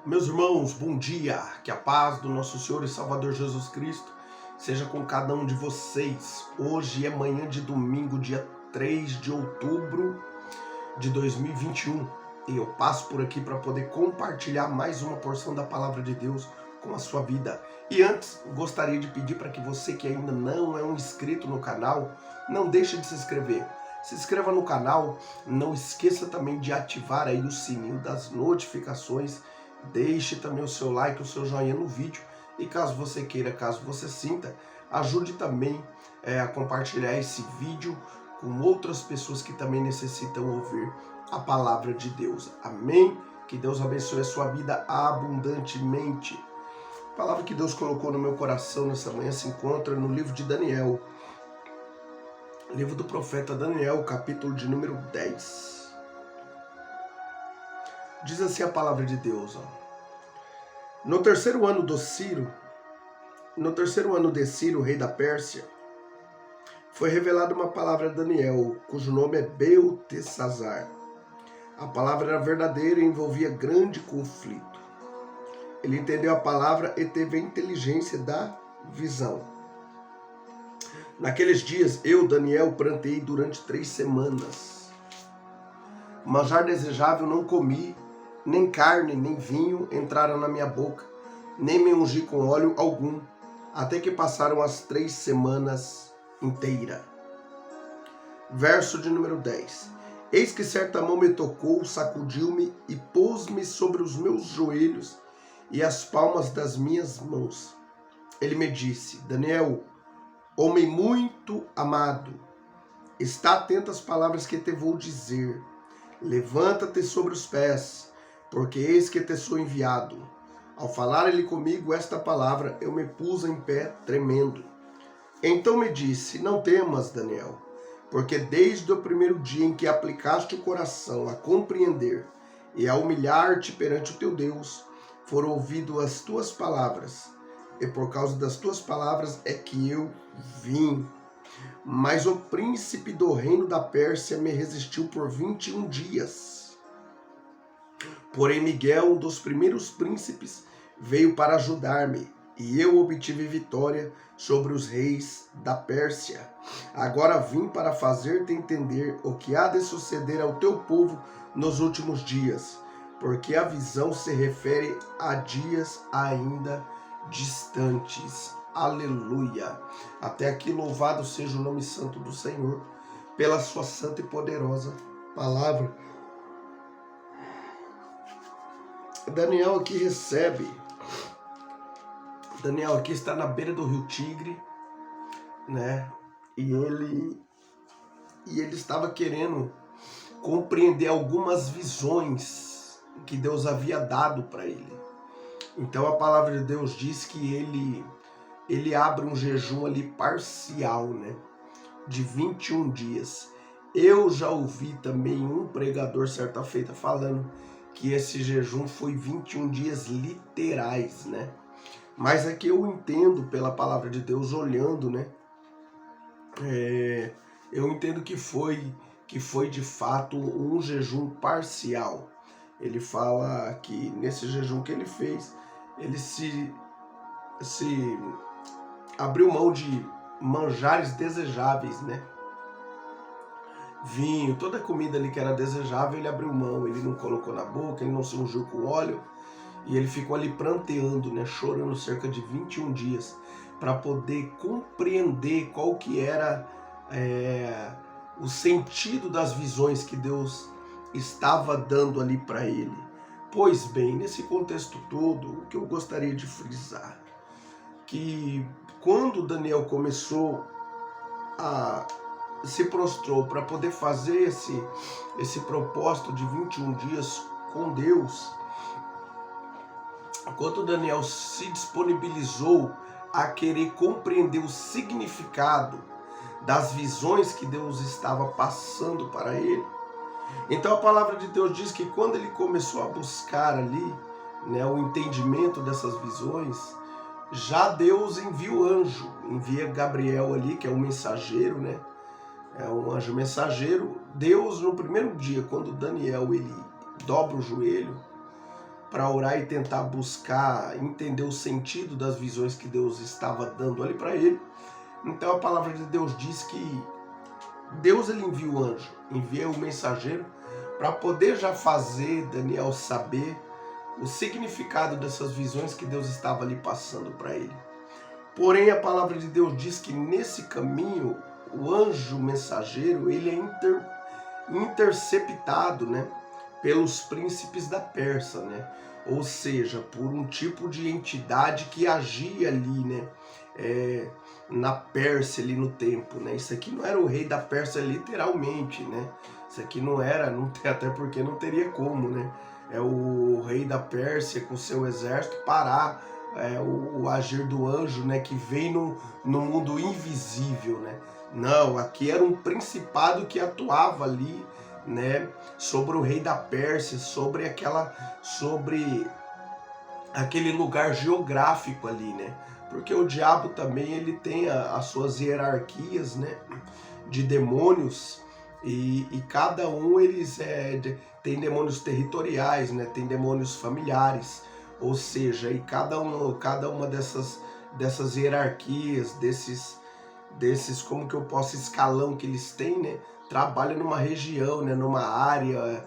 Meus irmãos, bom dia, que a paz do nosso Senhor e Salvador Jesus Cristo seja com cada um de vocês. Hoje é manhã de domingo, dia 3 de outubro de 2021, e eu passo por aqui para poder compartilhar mais uma porção da Palavra de Deus com a sua vida. E antes, gostaria de pedir para que você que ainda não é um inscrito no canal, não deixe de se inscrever. Se inscreva no canal, não esqueça também de ativar aí o sininho das notificações. Deixe também o seu like, o seu joinha no vídeo, e caso você queira, caso você sinta, ajude também a compartilhar esse vídeo com outras pessoas que também necessitam ouvir a palavra de Deus. Amém? Que Deus abençoe a sua vida abundantemente. A palavra que Deus colocou no meu coração nessa manhã se encontra no livro de Daniel, livro do profeta Daniel, capítulo de número 10. Diz assim a palavra de Deus, No terceiro ano de Ciro, rei da Pérsia, foi revelada uma palavra a Daniel, cujo nome é Beltesazar. A palavra era verdadeira e envolvia grande conflito. Ele entendeu a palavra e teve a inteligência da visão. Naqueles dias, eu, Daniel, plantei durante 3 semanas. Manjar desejável não comi, nem carne, nem vinho entraram na minha boca, nem me ungi com óleo algum, até que passaram as 3 semanas inteiras. Verso de número 10. Eis que certa mão me tocou, sacudiu-me e pôs-me sobre os meus joelhos e as palmas das minhas mãos. Ele me disse: Daniel, homem muito amado, está atento às palavras que te vou dizer. Levanta-te sobre os pés, porque eis que te sou enviado. Ao falar ele comigo esta palavra, eu me pus em pé tremendo. Então me disse: não temas, Daniel, porque desde o primeiro dia em que aplicaste o coração a compreender e a humilhar-te perante o teu Deus, foram ouvidas as tuas palavras, e por causa das tuas palavras é que eu vim. Mas o príncipe do reino da Pérsia me resistiu por 21 dias. Porém Miguel, um dos primeiros príncipes, veio para ajudar-me, e eu obtive vitória sobre os reis da Pérsia. Agora vim para fazer-te entender o que há de suceder ao teu povo nos últimos dias, porque a visão se refere a dias ainda distantes. Aleluia! Até aqui louvado seja o nome santo do Senhor, pela sua santa e poderosa palavra. Daniel aqui está na beira do rio Tigre, né? E ele estava querendo compreender algumas visões que Deus havia dado para ele. Então a palavra de Deus diz que ele abre um jejum ali parcial, né? De 21 dias. Eu já ouvi também um pregador certa feita falando que esse jejum foi 21 dias literais, né? Mas é que eu entendo pela palavra de Deus, olhando, né? Eu entendo que foi de fato um jejum parcial. Ele fala que nesse jejum que ele fez, ele se abriu mão de manjares desejáveis, né? Vinho, toda a comida ali que era desejável, ele abriu mão, ele não colocou na boca, ele não se ungiu com óleo, e ele ficou ali pranteando, né, chorando cerca de 21 dias, para poder compreender qual que era o sentido das visões que Deus estava dando ali para ele. Pois bem, nesse contexto todo, o que eu gostaria de frisar, que quando Daniel se prostrou para poder fazer esse propósito de 21 dias com Deus, quando Daniel se disponibilizou a querer compreender o significado das visões que Deus estava passando para ele, então a palavra de Deus diz que quando ele começou a buscar ali, né, o entendimento dessas visões, já Deus envia Gabriel ali, que é um mensageiro, né? É um anjo mensageiro. Deus, no primeiro dia, quando Daniel ele dobra o joelho, para orar e tentar buscar entender o sentido das visões que Deus estava dando ali para ele. Então a palavra de Deus diz que Deus ele envia o anjo, envia o mensageiro para poder já fazer Daniel saber o significado dessas visões que Deus estava ali passando para ele. Porém, a palavra de Deus diz que nesse caminho, o anjo mensageiro, ele é interceptado, né, pelos príncipes da Pérsia, né? Ou seja, por um tipo de entidade que agia ali, né, na Pérsia, ali no tempo, né? Isso aqui não era o rei da Pérsia literalmente, né? Isso aqui não era, até porque não teria como, né? É o rei da Pérsia com seu exército parar o agir do anjo, né, que vem no mundo invisível, né? Não, aqui era um principado que atuava ali, né, sobre o rei da Pérsia, sobre aquele lugar geográfico ali, né? Porque o diabo também ele tem as suas hierarquias, né, de demônios, e cada um eles tem demônios territoriais, né? Tem demônios familiares, ou seja, e cada uma dessas hierarquias, desses como que eu posso escalão que eles têm, né? Trabalha numa região, né? Numa área,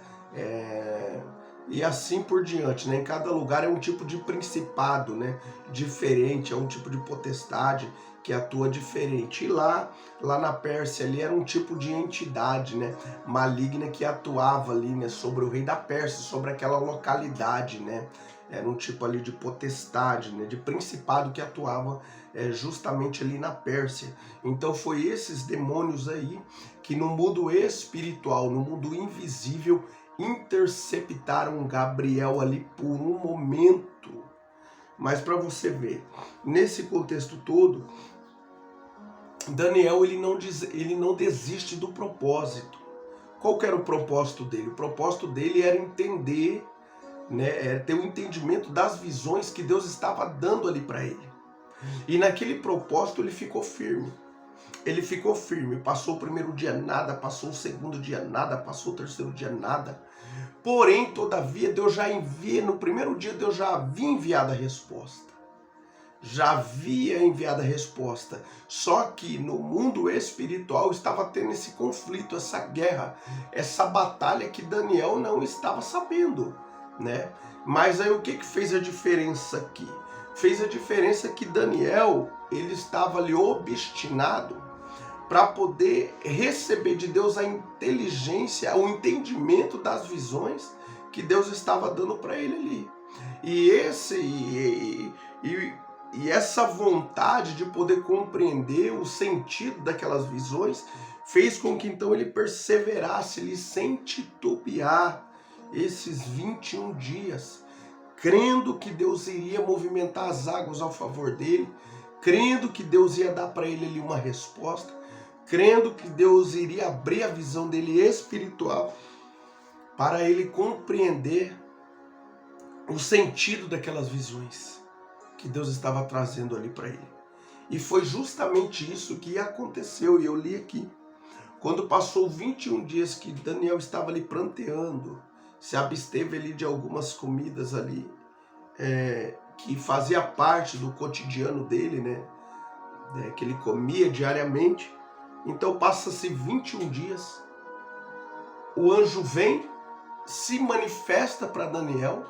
e assim por diante, né? Em cada lugar é um tipo de principado, né? Diferente, é um tipo de potestade que atua diferente. E lá na Pérsia ali era um tipo de entidade, né, maligna que atuava ali, né, sobre o rei da Pérsia, sobre aquela localidade, né? Era um tipo ali de potestade, né, de principado que atuava justamente ali na Pérsia. Então foi esses demônios aí que no mundo espiritual, no mundo invisível, interceptaram Gabriel ali por um momento. Mas para você ver, nesse contexto todo, Daniel ele não desiste do propósito. Qual que era o propósito dele? O propósito dele era entender, né, era ter um entendimento das visões que Deus estava dando ali para ele. E naquele propósito ele ficou firme. Ele ficou firme. Passou o primeiro dia nada, passou o segundo dia nada, passou o terceiro dia nada. Porém, todavia, no primeiro dia Deus já havia enviado a resposta. Já havia enviado a resposta, só que no mundo espiritual estava tendo esse conflito, essa guerra, essa batalha que Daniel não estava sabendo, né? Mas aí o que fez a diferença aqui? Fez a diferença que Daniel, ele estava ali obstinado para poder receber de Deus a inteligência, o entendimento das visões que Deus estava dando para ele ali. E essa vontade de poder compreender o sentido daquelas visões fez com que então ele perseverasse ali sem titubear esses 21 dias, crendo que Deus iria movimentar as águas ao favor dele, crendo que Deus ia dar para ele ali uma resposta, crendo que Deus iria abrir a visão dele espiritual para ele compreender o sentido daquelas visões que Deus estava trazendo ali para ele. E foi justamente isso que aconteceu, e eu li aqui. Quando passou 21 dias que Daniel estava ali pranteando, se absteve ali de algumas comidas ali, que fazia parte do cotidiano dele, né? Que ele comia diariamente. Então passa-se 21 dias, o anjo vem, se manifesta para Daniel,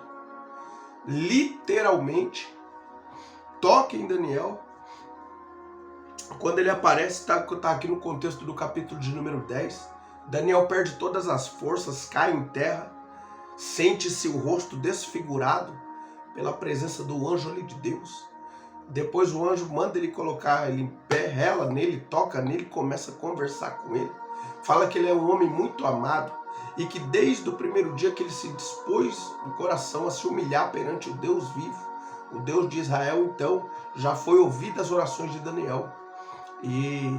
literalmente, toca em Daniel. Quando ele aparece, está aqui no contexto do capítulo de número 10, Daniel perde todas as forças, cai em terra, sente-se o rosto desfigurado pela presença do anjo ali de Deus. Depois o anjo manda ele colocar ele em pé, rela nele, toca nele, começa a conversar com ele. Fala que ele é um homem muito amado e que desde o primeiro dia que ele se dispôs no coração a se humilhar perante o Deus vivo, o Deus de Israel, então já foi ouvida as orações de Daniel. E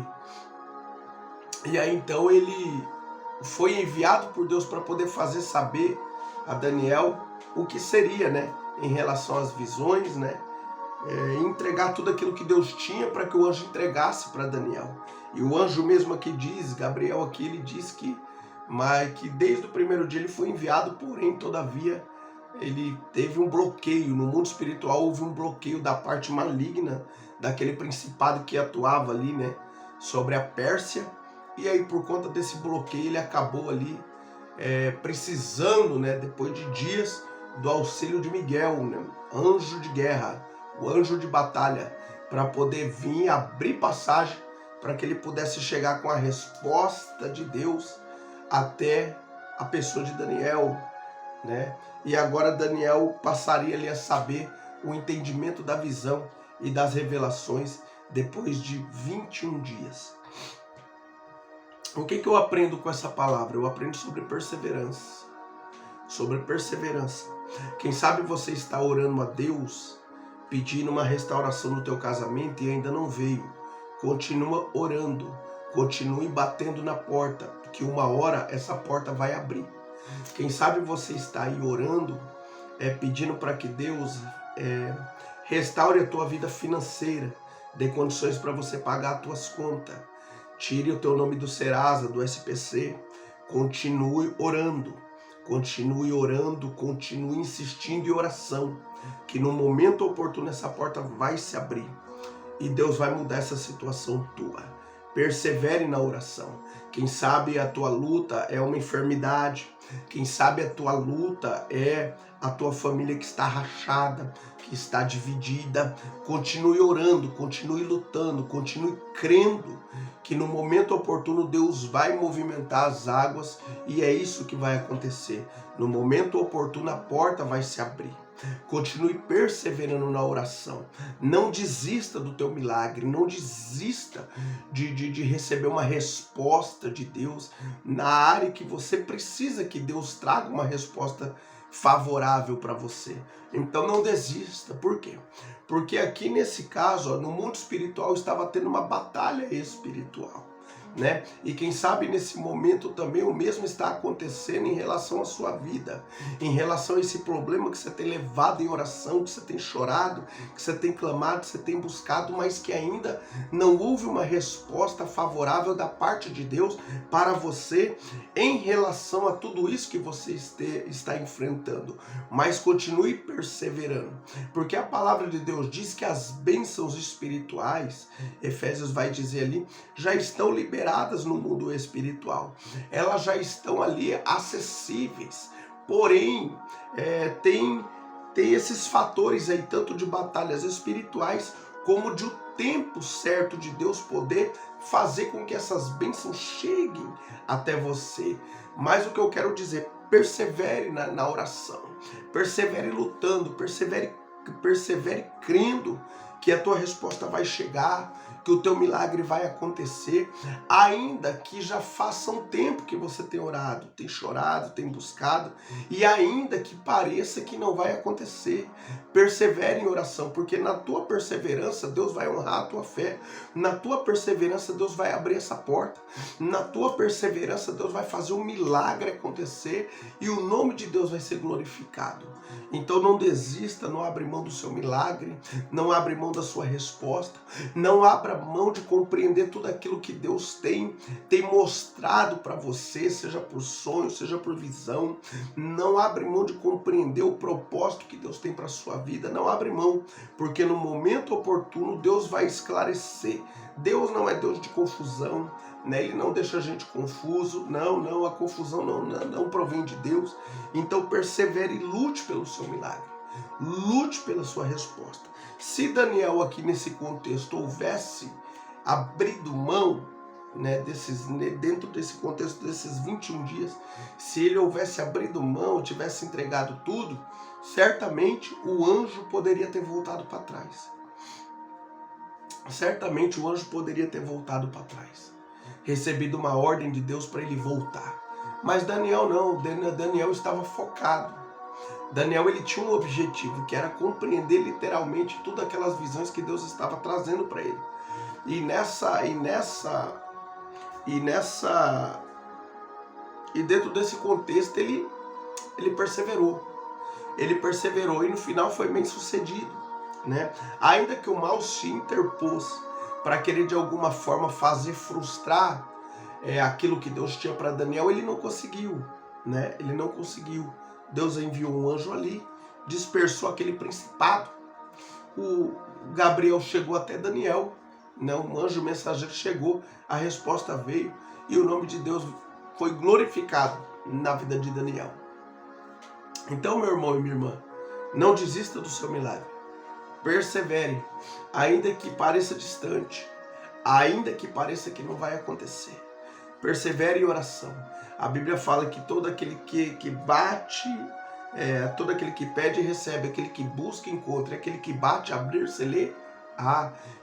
aí então ele foi enviado por Deus para poder fazer saber a Daniel o que seria, né, em relação às visões, né, entregar tudo aquilo que Deus tinha para que o anjo entregasse para Daniel. E o anjo mesmo aqui diz, Gabriel aqui, ele diz que desde o primeiro dia ele foi enviado, porém, todavia, ele teve um bloqueio. No mundo espiritual houve um bloqueio da parte maligna daquele principado que atuava ali, né, sobre a Pérsia. E aí, por conta desse bloqueio, ele acabou ali precisando, né, depois de dias, do auxílio de Miguel, né, anjo de guerra, o anjo de batalha, para poder vir abrir passagem para que ele pudesse chegar com a resposta de Deus até a pessoa de Daniel, né? E agora Daniel passaria ali a saber o entendimento da visão e das revelações depois de 21 dias. O que eu aprendo com essa palavra? Eu aprendo sobre perseverança. Sobre perseverança. Quem sabe você está orando a Deus, pedindo uma restauração no teu casamento e ainda não veio. Continua orando, continue batendo na porta, que uma hora essa porta vai abrir. Quem sabe você está aí orando, pedindo para que Deus restaure a tua vida financeira, dê condições para você pagar as tuas contas, tire o teu nome do Serasa, do SPC, continue orando, continue insistindo em oração, que no momento oportuno essa porta vai se abrir e Deus vai mudar essa situação tua. Persevere na oração. Quem sabe a tua luta é uma enfermidade, quem sabe a tua luta é a tua família que está rachada, que está dividida. Continue orando, continue lutando, continue crendo que no momento oportuno Deus vai movimentar as águas e é isso que vai acontecer. No momento oportuno a porta vai se abrir. Continue perseverando na oração. Não desista do teu milagre. Não desista de receber uma resposta de Deus na área que você precisa que Deus traga uma resposta favorável para você. Então não desista. Por quê? Porque aqui nesse caso, no mundo espiritual, estava tendo uma batalha espiritual, né? E quem sabe nesse momento também o mesmo está acontecendo em relação à sua vida, em relação a esse problema que você tem levado em oração, que você tem chorado, que você tem clamado, que você tem buscado, mas que ainda não houve uma resposta favorável da parte de Deus para você em relação a tudo isso que você está enfrentando. Mas continue perseverando, porque a palavra de Deus diz que as bênçãos espirituais, Efésios vai dizer ali, já estão liberadas no mundo espiritual. Elas já estão ali acessíveis. Porém, tem esses fatores aí, tanto de batalhas espirituais, como de o tempo certo de Deus poder fazer com que essas bênçãos cheguem até você. Mas o que eu quero dizer, persevere na oração, persevere lutando, persevere crendo que a tua resposta vai chegar, que o teu milagre vai acontecer, ainda que já faça um tempo que você tem orado, tem chorado, tem buscado, e ainda que pareça que não vai acontecer. Persevere em oração, porque na tua perseverança Deus vai honrar a tua fé, na tua perseverança Deus vai abrir essa porta, na tua perseverança Deus vai fazer um milagre acontecer e o nome de Deus vai ser glorificado. Então não desista, não abre mão do seu milagre, não abre mão da sua resposta, não abra mão de compreender tudo aquilo que Deus tem mostrado para você, seja por sonho, seja por visão. Não abre mão de compreender o propósito que Deus tem para a sua vida, não abre mão, porque no momento oportuno Deus vai esclarecer. Deus não é Deus de confusão, né? Ele não deixa a gente confuso, não, a confusão não provém de Deus. Então persevere e lute pelo seu milagre, lute pela sua resposta. Se Daniel aqui nesse contexto houvesse abrido mão, né, dentro desse contexto desses 21 dias, se ele houvesse abrido mão, tivesse entregado tudo, certamente o anjo poderia ter voltado para trás. Certamente o anjo poderia ter voltado para trás, recebido uma ordem de Deus para ele voltar. Mas Daniel não, Daniel estava focado. Daniel ele tinha um objetivo, que era compreender literalmente todas aquelas visões que Deus estava trazendo para ele. E dentro desse contexto ele perseverou. Ele perseverou e no final foi bem sucedido, né? Ainda que o mal se interpôs para querer de alguma forma fazer frustrar aquilo que Deus tinha para Daniel, ele não conseguiu, né? Ele não conseguiu. Deus enviou um anjo ali, dispersou aquele principado. O Gabriel chegou até Daniel, né? Um anjo mensageiro chegou, a resposta veio e o nome de Deus foi glorificado na vida de Daniel. Então, meu irmão e minha irmã, não desista do seu milagre. Persevere, ainda que pareça distante, ainda que pareça que não vai acontecer. Persevere em oração. A Bíblia fala que todo aquele que bate, todo aquele que pede recebe, aquele que busca encontra, aquele que bate, abrir-se-lhe.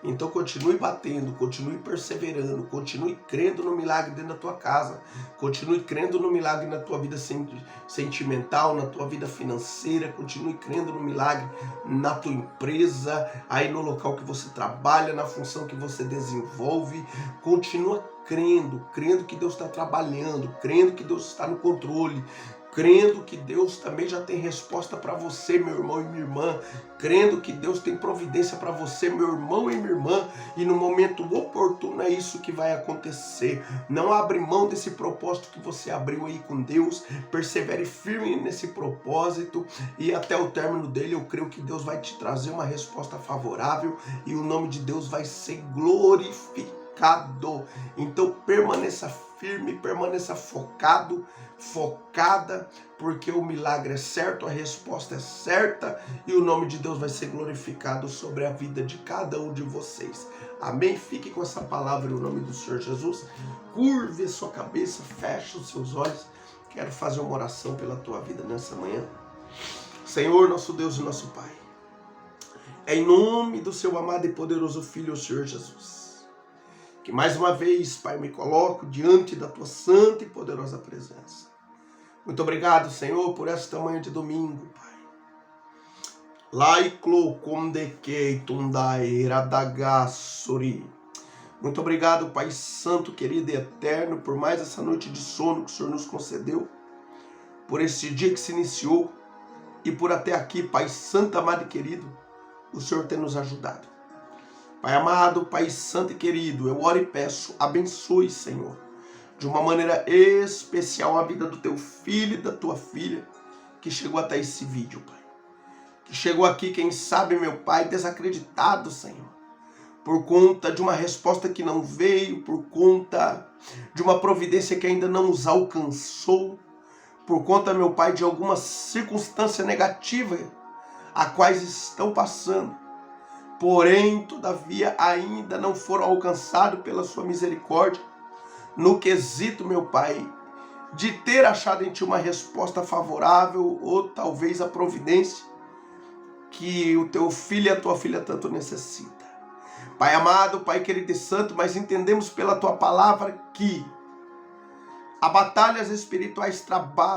Então continue batendo, continue perseverando, continue crendo no milagre dentro da tua casa, continue crendo no milagre na tua vida sentimental, na tua vida financeira, continue crendo no milagre na tua empresa, aí no local que você trabalha, na função que você desenvolve. Continua crendo que Deus está trabalhando, crendo que Deus está no controle, crendo que Deus também já tem resposta para você, meu irmão e minha irmã, crendo que Deus tem providência para você, meu irmão e minha irmã, e no momento oportuno é isso que vai acontecer. Não abre mão desse propósito que você abriu aí com Deus, persevere firme nesse propósito e até o término dele eu creio que Deus vai te trazer uma resposta favorável e o nome de Deus vai ser glorificado. Então permaneça firme, permaneça focado, focada, porque o milagre é certo, a resposta é certa e o nome de Deus vai ser glorificado sobre a vida de cada um de vocês. Amém? Fique com essa palavra no nome do Senhor Jesus. Curve a sua cabeça, feche os seus olhos. Quero fazer uma oração pela tua vida nessa manhã. Senhor, nosso Deus e nosso Pai, em nome do seu amado e poderoso Filho, o Senhor Jesus, que mais uma vez, Pai, me coloco diante da tua santa e poderosa presença. Muito obrigado, Senhor, por esta manhã de domingo, Pai. Muito obrigado, Pai Santo, querido e eterno, por mais essa noite de sono que o Senhor nos concedeu, por esse dia que se iniciou e por até aqui, Pai Santo, amado e querido, o Senhor tem nos ajudado. Pai amado, Pai santo e querido, eu oro e peço, abençoe, Senhor, de uma maneira especial a vida do teu filho e da tua filha, que chegou até esse vídeo, Pai. Que chegou aqui, quem sabe, meu Pai, desacreditado, Senhor, por conta de uma resposta que não veio, por conta de uma providência que ainda não os alcançou, por conta, meu Pai, de alguma circunstância negativa a quais estão passando. Porém, todavia, ainda não foram alcançados pela sua misericórdia, no quesito, meu Pai, de ter achado em Ti uma resposta favorável, ou talvez a providência que o Teu filho e a Tua filha tanto necessita. Pai amado, Pai querido e santo, mas entendemos pela Tua palavra que há batalhas espirituais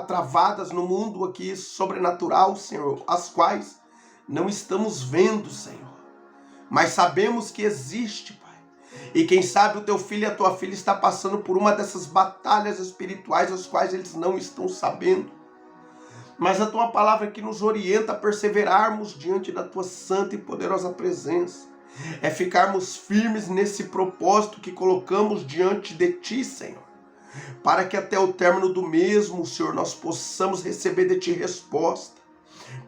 travadas no mundo aqui sobrenatural, Senhor, as quais não estamos vendo, Senhor. Mas sabemos que existe, Pai. E quem sabe o teu filho e a tua filha está passando por uma dessas batalhas espirituais, as quais eles não estão sabendo. Mas a tua palavra que nos orienta a perseverarmos diante da tua santa e poderosa presença. É ficarmos firmes nesse propósito que colocamos diante de ti, Senhor. Para que até o término do mesmo, Senhor, nós possamos receber de ti resposta.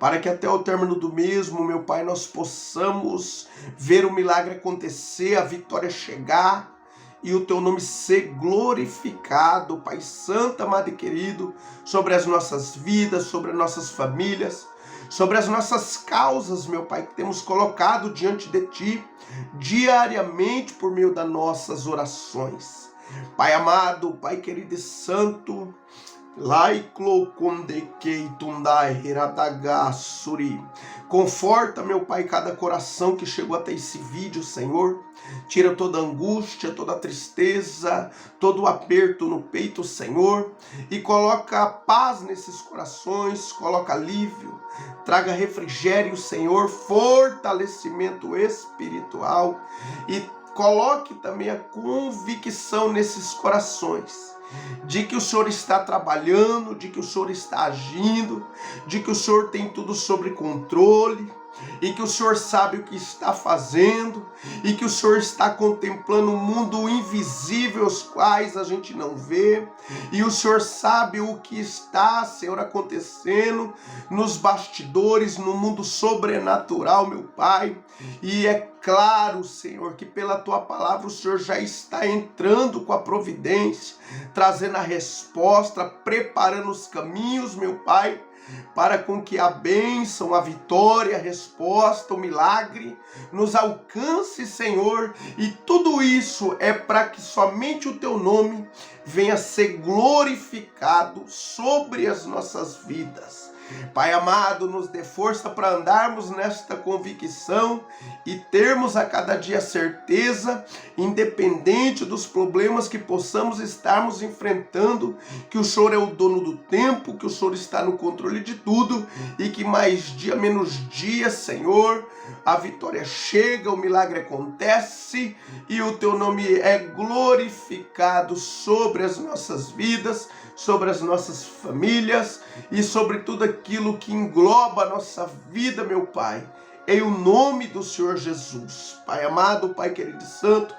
Para que até o término do mesmo, meu Pai, nós possamos ver o milagre acontecer, a vitória chegar e o Teu nome ser glorificado, Pai Santo, amado e querido, sobre as nossas vidas, sobre as nossas famílias, sobre as nossas causas, meu Pai, que temos colocado diante de Ti diariamente por meio das nossas orações. Pai amado, Pai querido e santo, conforta, meu Pai, cada coração que chegou até esse vídeo, Senhor. Tira toda angústia, toda tristeza, todo o aperto no peito, Senhor. E coloca paz nesses corações, coloca alívio. Traga refrigério, Senhor, fortalecimento espiritual. E coloque também a convicção nesses corações de que o Senhor está trabalhando, de que o Senhor está agindo, de que o Senhor tem tudo sob controle, e que o Senhor sabe o que está fazendo, e que o Senhor está contemplando um mundo invisível, os quais a gente não vê, e o Senhor sabe o que está, Senhor, acontecendo nos bastidores, no mundo sobrenatural, meu Pai. E é claro, Senhor, que pela Tua palavra o Senhor já está entrando com a providência, trazendo a resposta, preparando os caminhos, meu Pai, para com que a bênção, a vitória, a resposta, o milagre nos alcance, Senhor, e tudo isso é para que somente o Teu nome venha ser glorificado sobre as nossas vidas. Pai amado, nos dê força para andarmos nesta convicção e termos a cada dia certeza, independente dos problemas que possamos estarmos enfrentando, que o Senhor é o dono do tempo, que o Senhor está no controle de tudo e que mais dia menos dia, Senhor, a vitória chega, o milagre acontece e o Teu nome é glorificado sobre as nossas vidas, sobre as nossas famílias e sobre tudo aquilo que engloba a nossa vida, meu Pai, em o nome do Senhor Jesus. Pai amado, Pai querido e santo,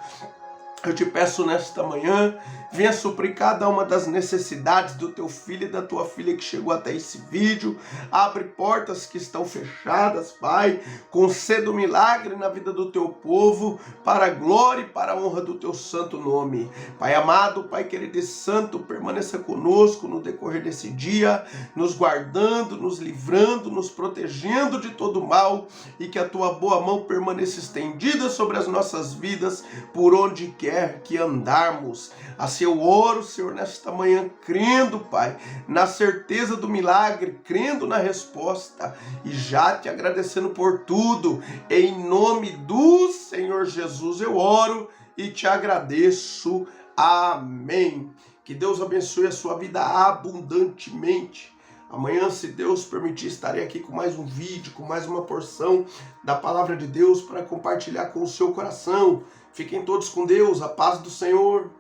eu te peço nesta manhã, venha suprir cada uma das necessidades do teu filho e da tua filha que chegou até esse vídeo. Abre portas que estão fechadas, Pai. Conceda um milagre na vida do teu povo, para a glória e para a honra do teu santo nome. Pai amado, Pai querido e santo, permaneça conosco no decorrer desse dia, nos guardando, nos livrando, nos protegendo de todo mal, e que a tua boa mão permaneça estendida sobre as nossas vidas, por onde quer que andarmos. Assim eu oro, Senhor, nesta manhã, crendo, Pai, na certeza do milagre, crendo na resposta e já te agradecendo por tudo. Em nome do Senhor Jesus eu oro e te agradeço. Amém. Que Deus abençoe a sua vida abundantemente. Amanhã, se Deus permitir, estarei aqui com mais um vídeo, com mais uma porção da palavra de Deus para compartilhar com o seu coração. Fiquem todos com Deus, a paz do Senhor.